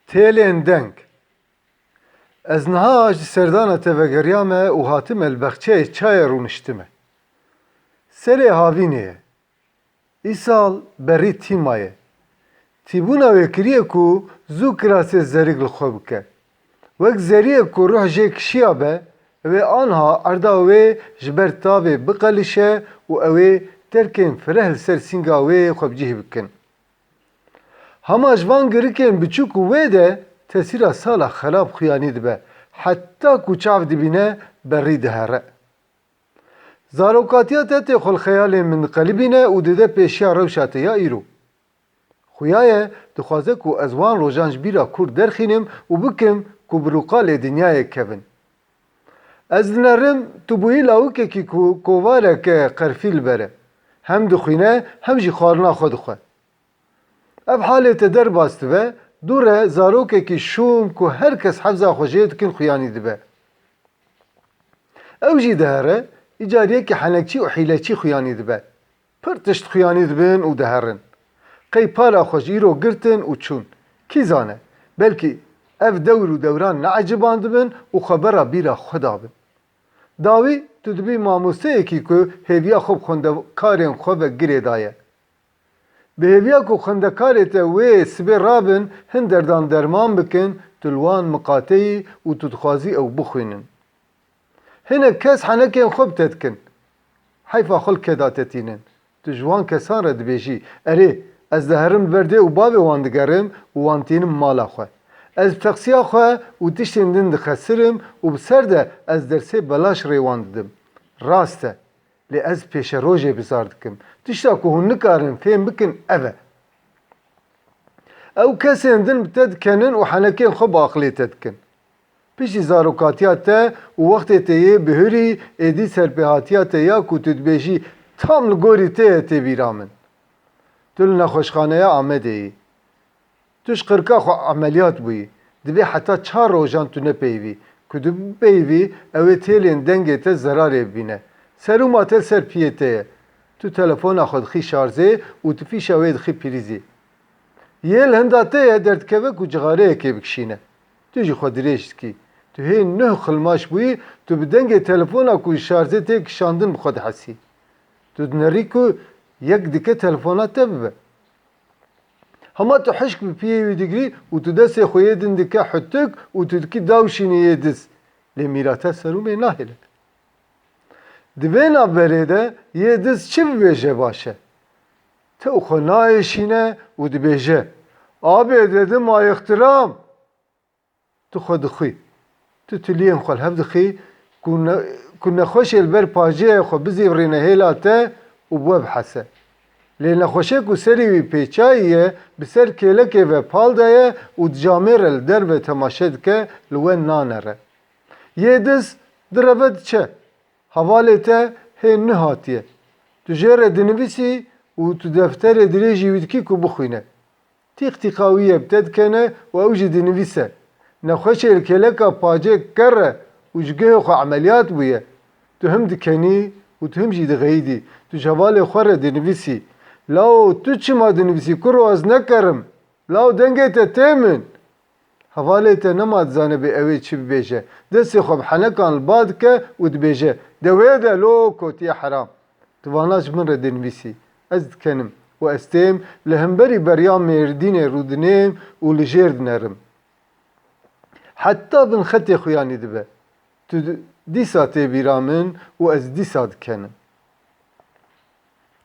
Têlên deng. Ez niha ji serdana te vegeriya me û hatim elbexçeyê çayê rûniştime. Serê havînê ye. Îsal berî tîma ye. Tîbûna wê kiriye ku zû kirasê zerîk li xwe bike. Wek zeriyek ku ruh jê kişiya be, wê anha erda wê ji ber tavê biqelîşe û ew ê terkên fireh li ser sînga wê xwebcih bikin. Hema ji van girikên biçûk û wê de tesîra sala xelab xuyanî dibe. Heta ku çav dibîne berî dihere. Zarokatiya te tê xwe li xeyalên min diqelibîne û dide pêşiya rewşa te ya îro. Xuya ye dixwaze ku ez wan rojan ji bîra Kurd derxînim û bikim ku bi rûqalê dinyayê kevin. Ez dinerim tu bûyî lawikekî ku kovareke qerfî li ber e. Hem dixwîne hem jî xwarina xwe dixwe. Ev halê te derbas dibe, dûre zarokekî şûm ku herkes hefza xwe jê dikin xuyanî dibe. Ew jî dihere, îcariyekî henekçî û hîleçî xuyanî dibe. Pir tişt xuyanî dibin û diherin. Qey para xwe ji îro girtin û çûn. Kî zane, belkî ev dewr û dewran neeciban dibin û xebera bîra xwe dabin. Dawî tu dibî mamosteyekî ku hêviya xwe bi xwendekarên xwe ve girê daye. Bi hêviya ku xwendekarê te wê sibê rabin, hin derdan derman bikin, tu li wan miqateyî û tu dixwazî ew bixwînin. Hinek kes henekên xwe bi te dikin. Heyfa xwe li ke da te tînin. Tu ji wan kesan re dibêjî, erê ez diherim li ber dê û bavê wan digerim û wan tînim mala xwe. Ez bi teqsiya xwe û tiştên din dixesirim û bi ser de ez dersê belaş rê wan didim. Rast e, lê ez pêşe rojê bizar dikim. Tişta ku hûn nikarin fêm bikin ev e. Ew kesên din bi te dikenin û henekên xwe bi aqilê te dikin. Piştî zarokatiya te û wextê te yê bihûrî êdî serpêhatiya te ya ku tu dibêjî tam li gorî te ye tê bîra min. Tu li nexweşxaneya Amedê yî. Tu ji qirka xwe emeliyat bûyî. Divê heta 4 rojan tu nepeyivî. Ku tu bipeyivî, ew ê têlên dengê te zerarê bibîne. Serûma te ser piyê te ye. Tu telefona xwe dixî şarzê û tu fîşa wê dixî prîzê. Yê li hinda te ye derdikeve ku cixareyekê bikişîne. Tu jî xwe dirêj dikî. Tu hê 9 xilmaş bûyî, tu bi dengê telefona ku şarzê tê kişandin bi xwe dihesî. Tu dinerî ku yek dike telefona te bibe. Hema tu hişk bi piyê wî digirî û tu destê xwe yê din dike hûtik û tu dikî dawşînî yê diz. Lê mîrate serûmê nahêle. Di vê navberê de yê diz çi bibêje baş e? Te xwe naêşîne û dibêje. Abê dedim ayıxtiram. Tu xwe dixwî. Tu tiliyên xwe li hev dixî ku nexweşê li ber pajiyê xwe bizîvirîne hêla te û bi we bihese. Lê nexweşê ku serî wî pêçayî ye, bi ser kêlekê ve pal daye û di camê re li derve temaşe dike, li we nanere. Yê diz direve diçe. Hevalê te hê nû hatiye. Tu jê re dinivîsî û tu defterê dirêjî wî dikî ku bixwîne. Tîq-tîqa wî yê bi te dikene û ew jî dinivîse. Nexweşê li kêleka pacê kere û ji gehê xwe emeliyat bûye. Tu him dikenî û tu him jî dixeyîdî. Tu ji hevalê xwe re dinivîsî. Law tu çima dinivîsî kuro ez nekerim. Law dengê te tê min. Hevalê te nema dizane bê ew ê çi bibêje. Destê xwe bi henekan li ba dike û dibêje. De wê de lo kotiye heram. Tu vana ji min re dinivîsî. Ez dikenim û ez têm li hemberî beriya Mêrdînê rûdinêm û li jêr dinerim. Heta bin xetê xuyanî dibe. Tu dîsa tê bîra min û ez dîsa dikenim.